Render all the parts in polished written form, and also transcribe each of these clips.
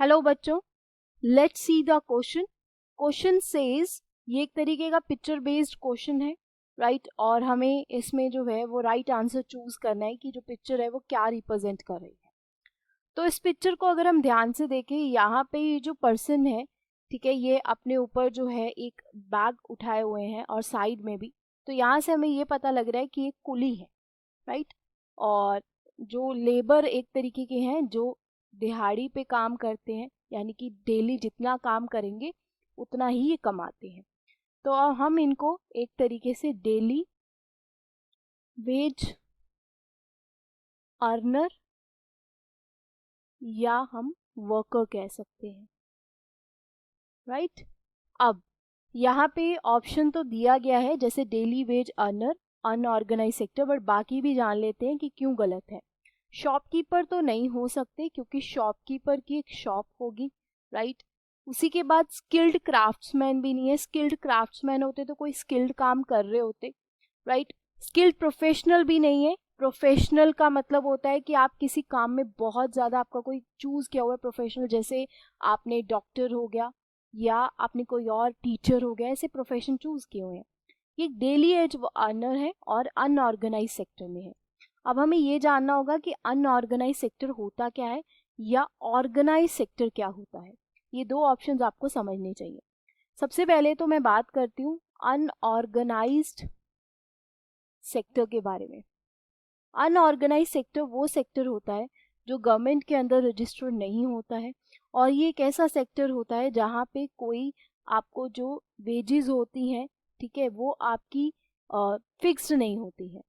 Hello बच्चों, let's see the question. Question says, ये एक तरीके का पिक्चर बेस्ड क्वेश्चन है, राइट। और हमें इसमें जो है वो राइट आंसर चूज करना है कि जो पिक्चर है वो क्या रिप्रेजेंट कर रही है। तो इस पिक्चर को अगर हम ध्यान से देखें, यहाँ पे ये जो पर्सन है, ठीक है, ये अपने ऊपर जो है एक बैग उठाए हुए हैं और साइड में भी। तो यहाँ से हमें ये पता लग रहा है कि एक कुली है, राइट। और जो लेबर एक तरीके के हैं जो दिहाड़ी पे काम करते हैं, यानी कि डेली जितना काम करेंगे उतना ही ये कमाते हैं। तो अब हम इनको एक तरीके से डेली वेज अर्नर या हम वर्कर कह सकते हैं, राइट। अब यहाँ पे ऑप्शन तो दिया गया है जैसे daily wage earner, unorganised sector, but बाकी भी जान लेते हैं कि क्यों गलत है। शॉपकीपर तो नहीं हो सकते क्योंकि शॉपकीपर की एक शॉप होगी, राइट। उसी के बाद स्किल्ड क्राफ्ट्समैन भी नहीं है, स्किल्ड क्राफ्ट्समैन होते तो कोई स्किल्ड काम कर रहे होते, राइट। स्किल्ड प्रोफेशनल भी नहीं है, प्रोफेशनल का मतलब होता है कि आप किसी काम में बहुत ज़्यादा आपका कोई चूज किया हुआ है प्रोफेशनल, जैसे आपने डॉक्टर हो गया या आपने कोई और टीचर हो गया, ऐसे प्रोफेशन चूज किए हुए हैं। ये डेली एज अर्नर है और अनऑर्गेनाइज सेक्टर में है। अब हमें ये जानना होगा कि अनऑर्गेनाइज सेक्टर होता क्या है या ऑर्गेनाइज सेक्टर क्या होता है। ये दो ऑप्शंस आपको समझने चाहिए। सबसे पहले तो मैं बात करती हूँ अनऑर्गेनाइज्ड सेक्टर के बारे में। अनऑर्गेनाइज सेक्टर वो सेक्टर होता है जो गवर्नमेंट के अंदर रजिस्टर्ड नहीं होता है, और ये एक ऐसा सेक्टर होता है जहाँ पे कोई आपको जो वेजेस होती हैं, ठीक है, वो आपकी फिक्स्ड नहीं होती है,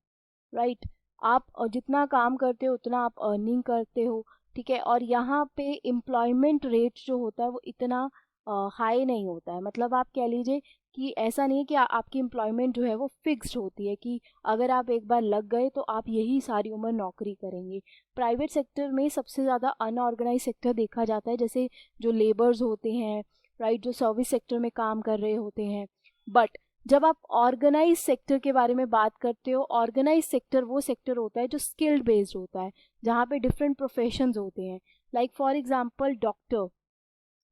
राइट। आप जितना काम करते हो उतना आप अर्निंग करते हो, ठीक है। और यहाँ पे एम्प्लॉयमेंट रेट जो होता है वो इतना हाई नहीं होता है। मतलब आप कह लीजिए कि ऐसा नहीं है कि आपकी एम्प्लॉयमेंट जो है वो फिक्स्ड होती है कि अगर आप एक बार लग गए तो आप यही सारी उम्र नौकरी करेंगे। प्राइवेट सेक्टर में सबसे ज़्यादा अनऑर्गेनाइज सेक्टर देखा जाता है, जैसे जो लेबर्स होते हैं, राइट, जो सर्विस सेक्टर में काम कर रहे होते हैं। बट जब आप ऑर्गेनाइज सेक्टर के बारे में बात करते हो, ऑर्गेनाइज सेक्टर वो सेक्टर होता है जो स्किल्ड बेस्ड होता है, जहाँ पे डिफरेंट प्रोफेशंस होते हैं। Like for example doctor,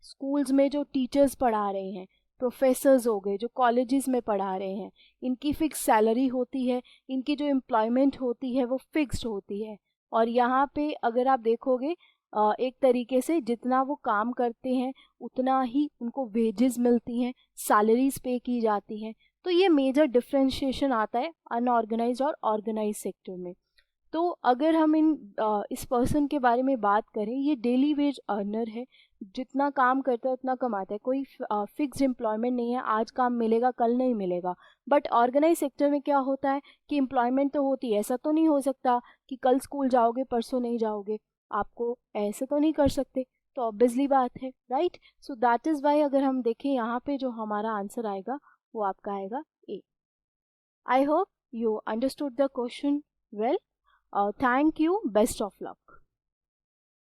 schools में जो टीचर्स पढ़ा रहे हैं, प्रोफेसर्स हो गए जो कॉलेजेस में पढ़ा रहे हैं, इनकी फिक्स सैलरी होती है, इनकी जो एम्प्लॉयमेंट होती है वो फिक्स्ड होती है। और यहाँ पे अगर आप देखोगे एक तरीके से जितना वो काम करते हैं उतना ही उनको वेजेस मिलती हैं, सैलरीज पे की जाती हैं। तो ये मेजर डिफरेंशिएशन आता है अनऑर्गेनाइज और ऑर्गेनाइज सेक्टर में। तो अगर हम इस पर्सन के बारे में बात करें, ये डेली वेज अर्नर है, जितना काम करता है उतना कमाता है, कोई फिक्स्ड एम्प्लॉयमेंट नहीं है, आज काम मिलेगा कल नहीं मिलेगा। बट ऑर्गेनाइज सेक्टर में क्या होता है कि एम्प्लॉयमेंट तो होती है, ऐसा तो नहीं हो सकता कि कल स्कूल जाओगे परसों नहीं जाओगे, आपको ऐसे तो नहीं कर सकते। तो ऑब्वियसली बात है, right. So that is why अगर हम देखें यहाँ पे जो हमारा आंसर आएगा वो आपका आएगा A. I hope you understood the question well. Thank you. Best of luck.